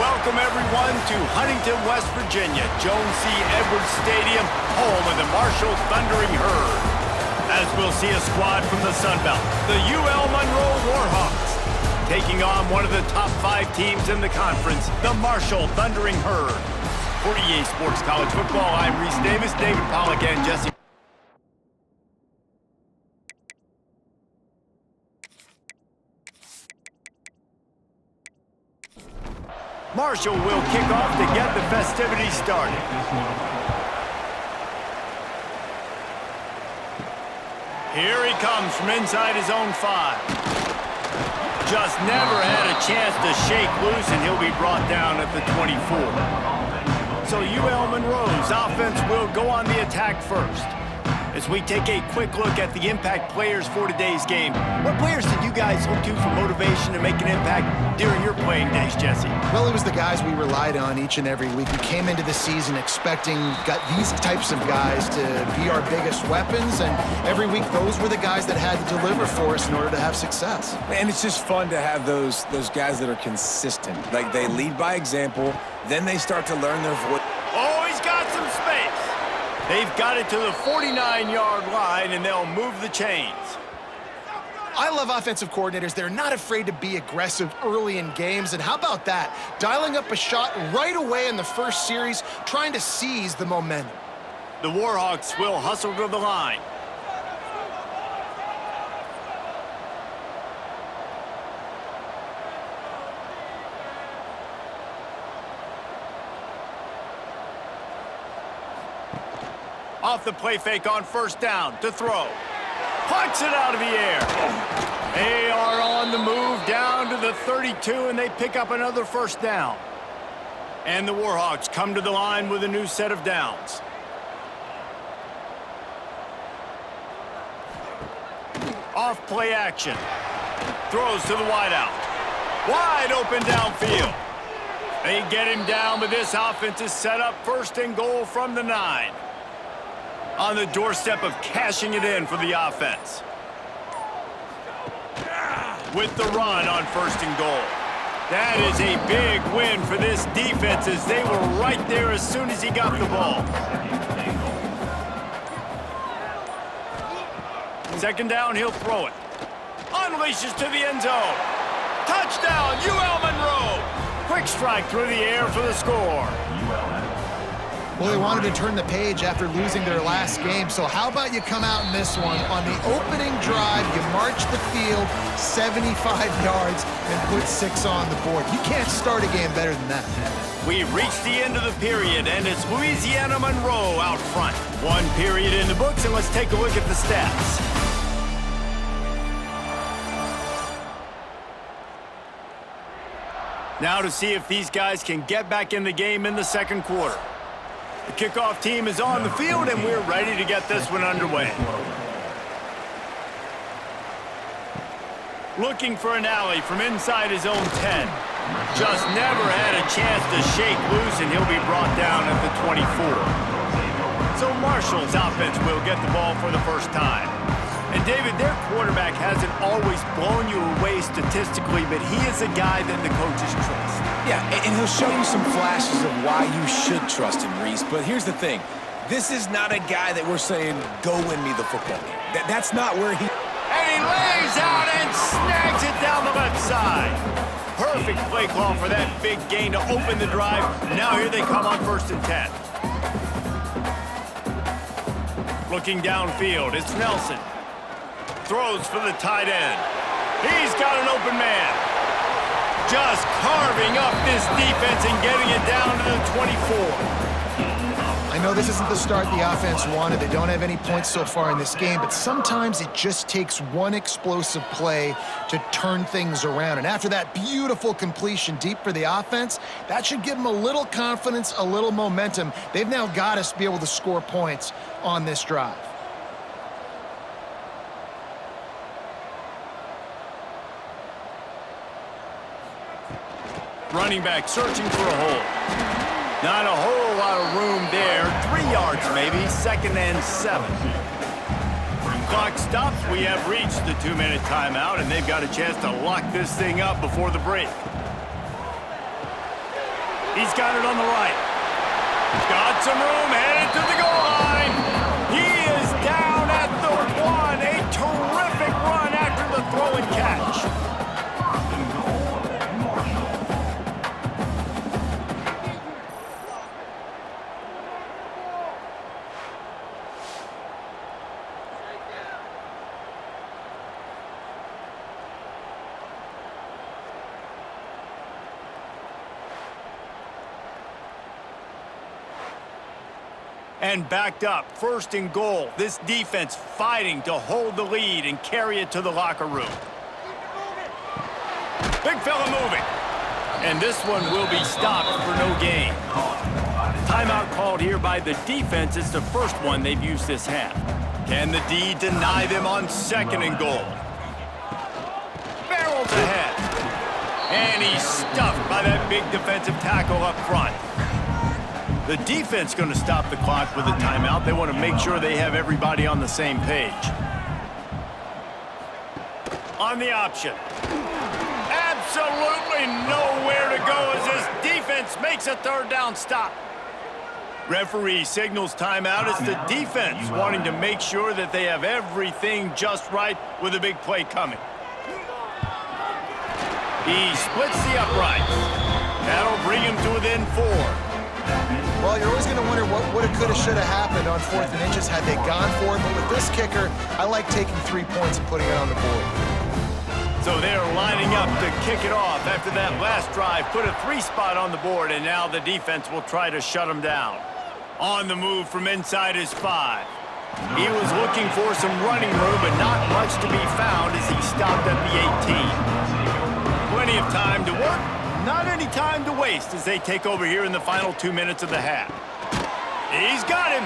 Welcome, everyone, to Huntington, West Virginia, Jones C. Edwards Stadium, home of the Marshall Thundering Herd. As we'll see a squad from the Sun Belt, the UL Monroe Warhawks, taking on one of the top 5 teams in the conference, the Marshall Thundering Herd. For EA Sports College Football, I'm Reese Davis, David Pollack, and Jesse. Marshall will kick off to get the festivities started. Here he comes from inside his own 5. Just never had a chance to shake loose, and he'll be brought down at the 24. So UL Monroe's offense will go on the attack first. As we take a quick look at the impact players for today's game, what players did you guys look to for motivation to make an impact during your playing days, Jesse? Well, it was the guys we relied on each and every week. We came into the season expecting these types of guys to be our biggest weapons, and every week those were the guys that had to deliver for us in order to have success. And it's just fun to have those guys that are consistent. Like, they lead by example, then they start to learn their voice. Oh, he's got some space. They've got it to the 49-yard line, and they'll move the chains. I love offensive coordinators. They're not afraid to be aggressive early in games. And how about that? Dialing up a shot right away in the first series, trying to seize the momentum. The Warhawks will hustle to the line. Off the play fake on first down to throw. Plucks it out of the air. They are on the move down to the 32, and they pick up another first down. And the Warhawks come to the line with a new set of downs. Off play action. Throws to the wideout. Wide open downfield. They get him down, but this offense is set up first and goal from the 9. On the doorstep of cashing it in for the offense. With the run on first and goal. That is a big win for this defense, as they were right there as soon as he got the ball. Second down, he'll throw it. Unleashes to the end zone. Touchdown, UL Monroe! Quick strike through the air for the score. Well, they wanted to turn the page after losing their last game, so how about you come out in this one? On the opening drive, you march the field 75 yards and put 6 on the board. You can't start a game better than that. We've reached the end of the period, and it's Louisiana Monroe out front. 1 period in the books, and let's take a look at the stats. Now to see if these guys can get back in the game in the second quarter. The kickoff team is on the field, and we're ready to get this one underway. Looking for an alley from inside his own 10. Just never had a chance to shake loose, and he'll be brought down at the 24. So Marshall's offense will get the ball for the first time. And David, their quarterback hasn't always blown you away statistically, but he is a guy that the coaches trust. Yeah, and he'll show you some flashes of why you should trust him, Reese. But here's the thing. This is not a guy that we're saying, go win me the football game. That's not where he... And he lays out and snags it down the left side. Perfect play call for that big gain to open the drive. Now here they come on first and 10. Looking downfield, it's Nelson. Throws for the tight end. He's got an open man. Just carving up this defense and getting it down to the 24. I know this isn't the start the offense wanted. They don't have any points so far in this game, but sometimes it just takes one explosive play to turn things around. And after that beautiful completion deep for the offense, that should give them a little confidence, a little momentum. They've now got us to be able to score points on this drive. Running back searching for a hole. Not a whole lot of room there. 3 yards maybe. Second and 7. Clock stops. We have reached the 2-minute timeout, and they've got a chance to lock this thing up before the break. He's got it on the right. Got some room, headed to the goal line. He is down at the 1. A terrific run after the throw and catch. And backed up, 1st and goal. This defense fighting to hold the lead and carry it to the locker room. Big fella moving. And this one will be stopped for no gain. Timeout called here by the defense. It's the first one they've used this half. Can the D deny them on 2nd and goal? Barrels ahead. And he's stuffed by that big defensive tackle up front. The defense going to stop the clock with a timeout. They want to make sure they have everybody on the same page. On the option. Absolutely nowhere to go as this defense makes a 3rd down stop. Referee signals timeout. It's the defense wanting to make sure that they have everything just right with a big play coming. He splits the uprights. That'll bring him to within 4. Well, you're always going to wonder what woulda, coulda, shoulda happened on 4th and inches had they gone for it. But with this kicker, I like taking 3 points and putting it on the board. So they're lining up to kick it off after that last drive. Put a 3 spot on the board, and now the defense will try to shut them down. On the move from inside his 5. He was looking for some running room, but not much to be found as he stopped at the 18. Plenty of time to work. Not any time to waste as they take over here in the final 2 minutes of the half. He's got him.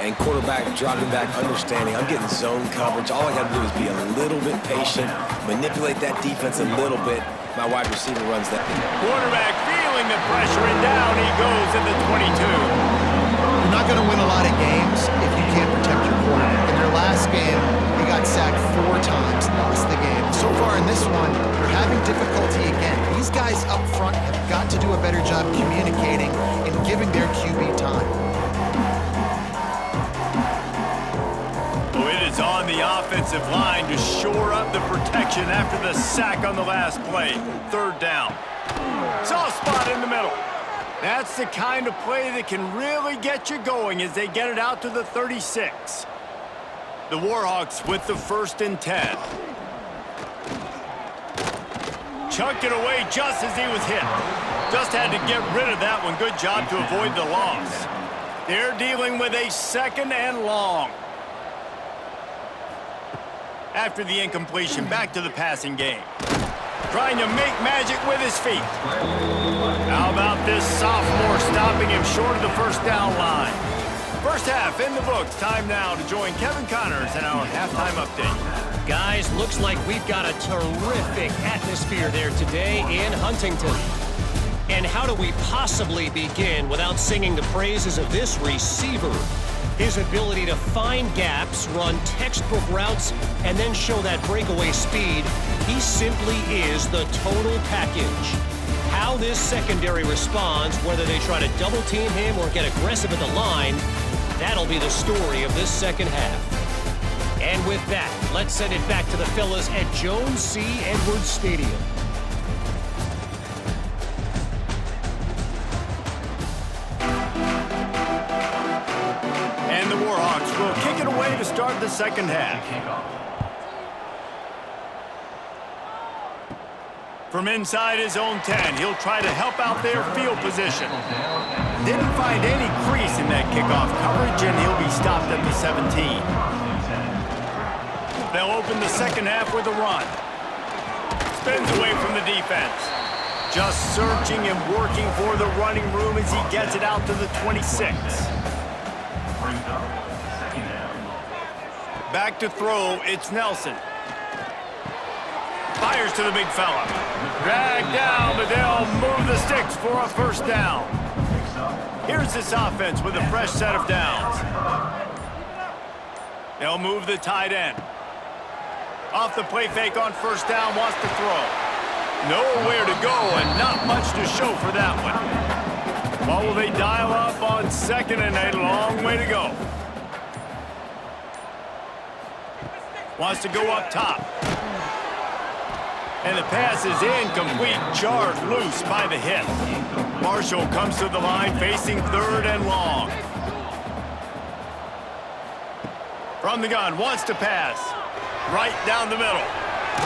And quarterback dropping back, understanding. I'm getting zone coverage. All I got to do is be a little bit patient, manipulate that defense a little bit. My wide receiver runs that. Quarterback feeling the pressure, and down he goes at the 22. You're not going to win a lot of games if you can't protect your quarterback. In their last game, he got sacked 4 times, lost the game. So far in this one, they're having difficulty again. These guys up front have got to do a better job communicating and giving their QB time. Oh, it is on the offensive line to shore up the protection after the sack on the last play. 3rd down. Soft spot in the middle. That's the kind of play that can really get you going as they get it out to the 36. The Warhawks with the 1st and 10. Chucked it away just as he was hit. Just had to get rid of that one. Good job to avoid the loss. They're dealing with a 2nd and long. After the incompletion, back to the passing game. Trying to make magic with his feet. How about this sophomore stopping him short of the 1st down line? First half in the books. Time now to join Kevin Connors in our halftime update. Guys, looks like we've got a terrific atmosphere there today in Huntington. And how do we possibly begin without singing the praises of this receiver? His ability to find gaps, run textbook routes, and then show that breakaway speed. He simply is the total package. How this secondary responds, whether they try to double team him or get aggressive at the line, that'll be the story of this 2nd half. And with that, let's send it back to the fellas at Jones C. Edwards Stadium. And the Warhawks will kick it away to start the 2nd half. From inside his own 10, he'll try to help out their field position. Didn't find any crease in that kickoff coverage, and he'll be stopped at the 17. They'll open the 2nd half with a run. Spins away from the defense. Just searching and working for the running room as he gets it out to the 26. Back to throw, it's Nelson. Fires to the big fella. Dragged down, but they'll move the sticks for a 1st down. Here's this offense with a fresh set of downs. They'll move the tight end. Off the play fake on 1st down, wants to throw. Nowhere to go and not much to show for that one. What will they dial up on second and a long way to go? Wants to go up top. And the pass is incomplete, jarred loose by the hip. Marshall comes to the line facing third and long. From the gun, wants to pass. Right down the middle.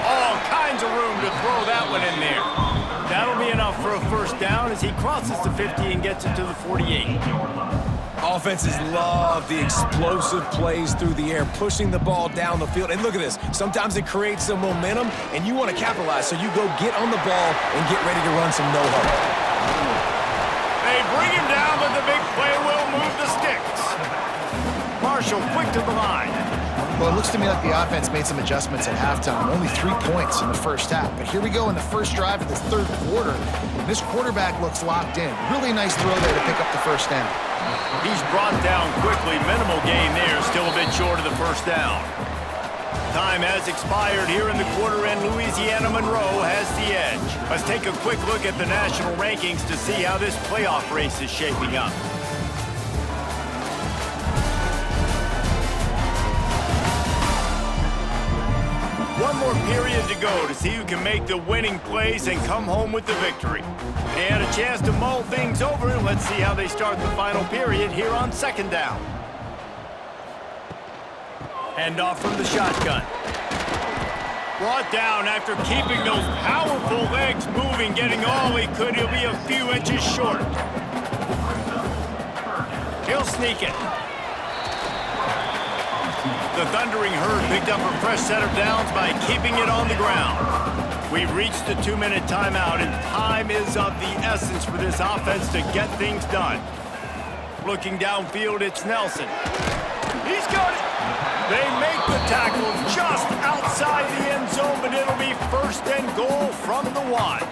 All kinds of room to throw that one in there. That'll be enough for a first down as he crosses the 50 and gets it to the 48. Offenses love the explosive plays through the air, pushing the ball down the field. And look at this. Sometimes it creates some momentum, and you want to capitalize, so you go get on the ball and get ready to run some no-huddle. They bring him down, but the big play will move the sticks. Marshall quick to the line. Well, it looks to me like the offense made some adjustments at halftime. Only 3 points in the first half. But here we go in the first drive of this third quarter. This quarterback looks locked in. Really nice throw there to pick up the first down. He's brought down quickly. Minimal gain there. Still a bit short of the first down. Time has expired here in the quarter, and Louisiana Monroe has the edge. Let's take a quick look at the national rankings to see how this playoff race is shaping up. One more period to go to see who can make the winning plays and come home with the victory. And a chance to mull things over. Let's see how they start the final period here on second down. Hand off from the shotgun. Brought down after keeping those powerful legs moving, getting all he could. He'll be a few inches short. He'll sneak it. The Thundering Herd picked up a fresh set of downs by keeping it on the ground. We've reached the 2-minute timeout, and time is of the essence for this offense to get things done. Looking downfield, it's Nelson. He's got it. They make the tackle just outside the end zone, but it'll be first and goal from the 1.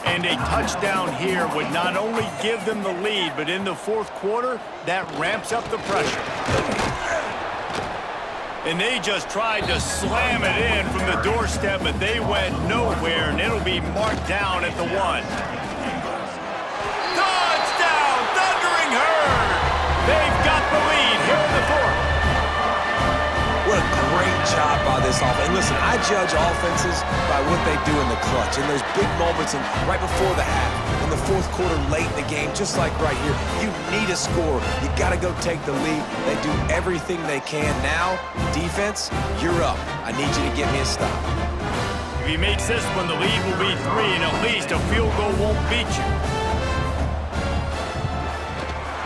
And a touchdown here would not only give them the lead, but in the fourth quarter, that ramps up the pressure. And they just tried to slam it in from the doorstep, but they went nowhere, and it'll be marked down at the 1. Touchdown, Thundering Herd! They've got the lead here in the fourth. What a great job by this offense. And listen, I judge offenses by what they do in the clutch, in those big moments and right before the half, in the fourth quarter, late in the game, just like right here. You need a score. You got to go take the lead. They do everything they can. Now, defense, you're up. I need you to get me a stop. If he makes this one, the lead will be 3, and at least a field goal won't beat you.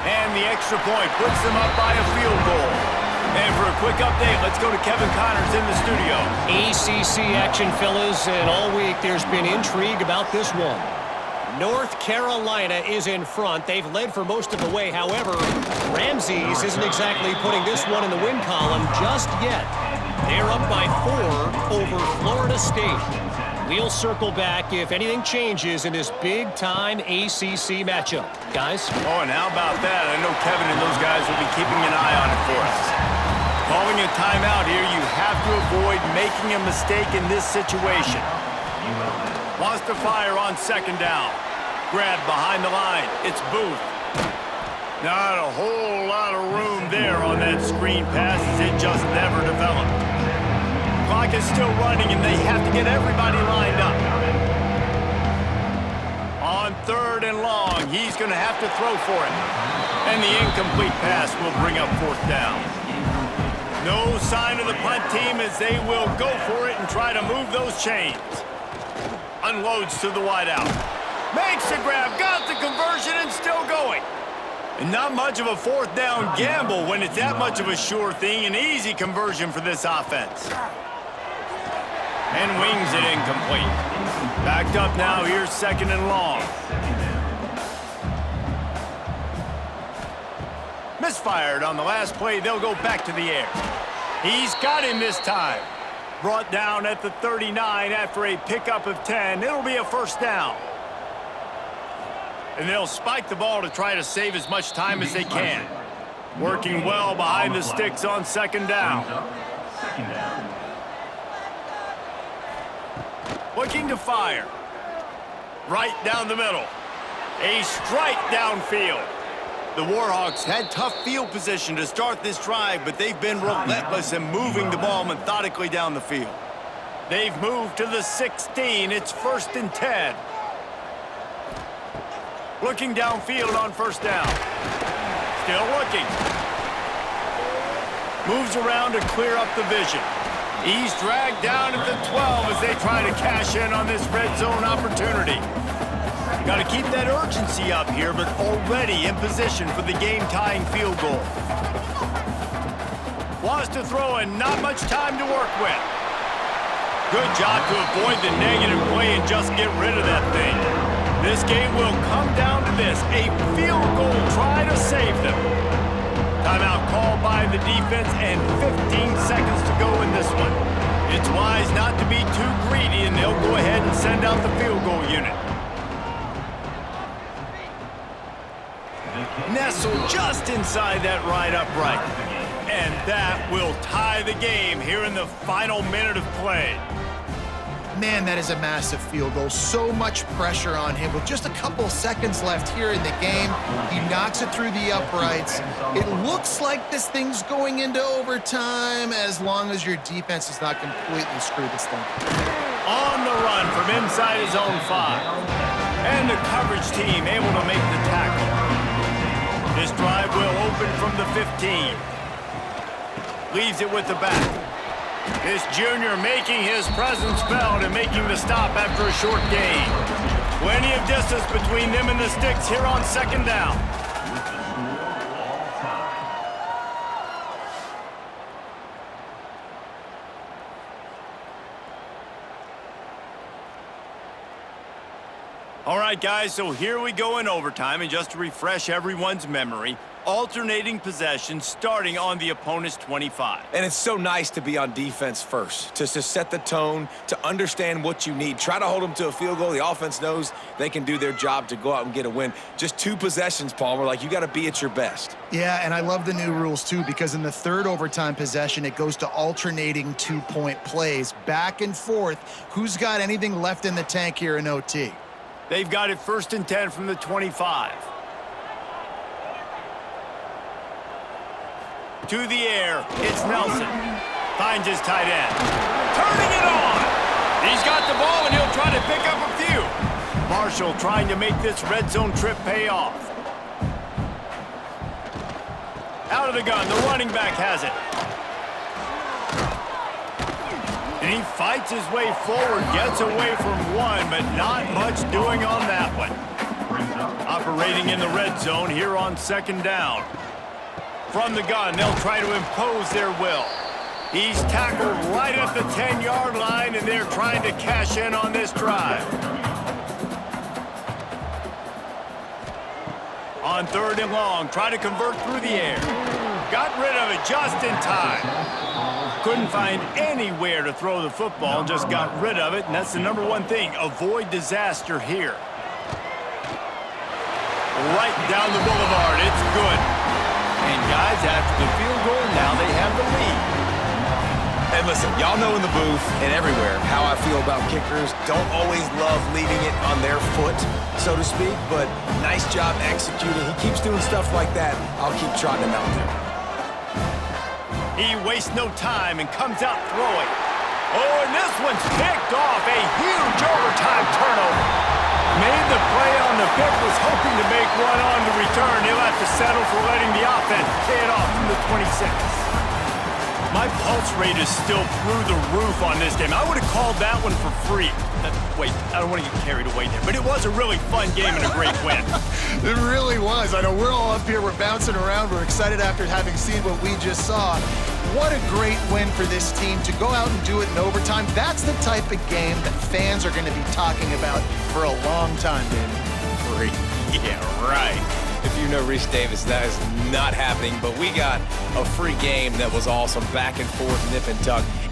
And the extra point puts them up by a field goal. And for a quick update, let's go to Kevin Connors in the studio. ACC action, fellas, and all week there's been intrigue about this one. North Carolina is in front. They've led for most of the way. However, Ramses isn't exactly putting this one in the win column just yet. They're up by 4 over Florida State. We'll circle back if anything changes in this big-time ACC matchup. Guys? Oh, and how about that? I know Kevin and those guys will be keeping an eye on it for us. Calling a timeout here, you have to avoid making a mistake in this situation. Wants to fire on second down. Grab behind the line. It's Booth. Not a whole lot of room there on that screen pass as it just never developed. Clock is still running, and they have to get everybody lined up. On third and long, he's going to have to throw for it. And the incomplete pass will bring up fourth down. No sign of the punt team as they will go for it and try to move those chains. Unloads to the wideout. Makes the grab, got the conversion, and still going. And not much of a fourth down gamble when it's that much of a sure thing. An easy conversion for this offense. And wings it incomplete. Backed up now, here's second and long. Misfired on the last play, they'll go back to the air. He's got him this time. Brought down at the 39 after a pickup of 10. It'll be a first down. And they'll spike the ball to try to save as much time as they can. Working well behind the sticks on second down. Looking to fire. Right down the middle. A strike downfield. The Warhawks had tough field position to start this drive, but they've been relentless in moving the ball methodically down the field. They've moved to the 16. It's 1st and 10. Looking downfield on 1st down. Still looking. Moves around to clear up the vision. He's dragged down at the 12 as they try to cash in on this red zone opportunity. Got to keep that urgency up here, but already in position for the game-tying field goal. Wants to throw and not much time to work with. Good job to avoid the negative play and just get rid of that thing. This game will come down to this, a field goal try to save them. Timeout called by the defense and 15 seconds to go in this one. It's wise not to be too greedy, and they'll go ahead and send out the field goal unit. Nestled just inside that right upright. And that will tie the game here in the final minute of play. Man, that is a massive field goal. So much pressure on him. With just a couple seconds left here in the game, he knocks it through the uprights. It looks like this thing's going into overtime as long as your defense does not completely screw this thing. On the run from inside his own 5. And the coverage team able to make the tackle. This drive will open from the 15. Leaves it with the back. This junior making his presence felt and making the stop after a short gain. Plenty of distance between them and the sticks here on 2nd down. All right, guys, so here we go in overtime, and just to refresh everyone's memory, alternating possession starting on the opponent's 25. And it's so nice to be on defense first, to set the tone, to understand what you need. Try to hold them to a field goal. The offense knows they can do their job to go out and get a win. Just 2 possessions, Palmer. Like, you got to be at your best. Yeah, and I love the new rules, too, because in the 3rd overtime possession, it goes to alternating 2-point plays, back and forth. Who's got anything left in the tank here in OT? They've got it 1st and 10 from the 25. To the air, it's Nelson. Finds his tight end. Turning it on! He's got the ball, and he'll try to pick up a few. Marshall trying to make this red zone trip pay off. Out of the gun, the running back has it. And he fights his way forward, gets away from one, but not much doing on that one. Operating in the red zone here on 2nd down. From the gun, they'll try to impose their will. He's tackled right at the 10-yard line, and they're trying to cash in on this drive. On 3rd and long, try to convert through the air. Got rid of it just in time. Couldn't find anywhere to throw the football and just got rid of it, and that's the #1 thing. Avoid disaster here. Right down the boulevard. It's good. And guys, after the field goal, now they have the lead. And listen, y'all know in the booth and everywhere how I feel about kickers. Don't always love leaving it on their foot, so to speak, but nice job executing. He keeps doing stuff like that. I'll keep trotting him out there. He wastes no time and comes out throwing. Oh, and this one's picked off. A huge overtime turnover. Made the play on the pick, was hoping to make one on the return. He'll have to settle for letting the offense pay it off from the 26. My pulse rate is still through the roof on this game. I would have called that one for free. Wait, I don't want to get carried away there, but it was a really fun game and a great win. It really was. I know we're all up here, we're bouncing around, we're excited after having seen what we just saw. What a great win for this team to go out and do it in overtime. That's the type of game that fans are going to be talking about for a long time, baby. Free. Yeah, right. If you know Reese Davis, that is not happening, but we got a free game that was awesome, back and forth, nip and tuck.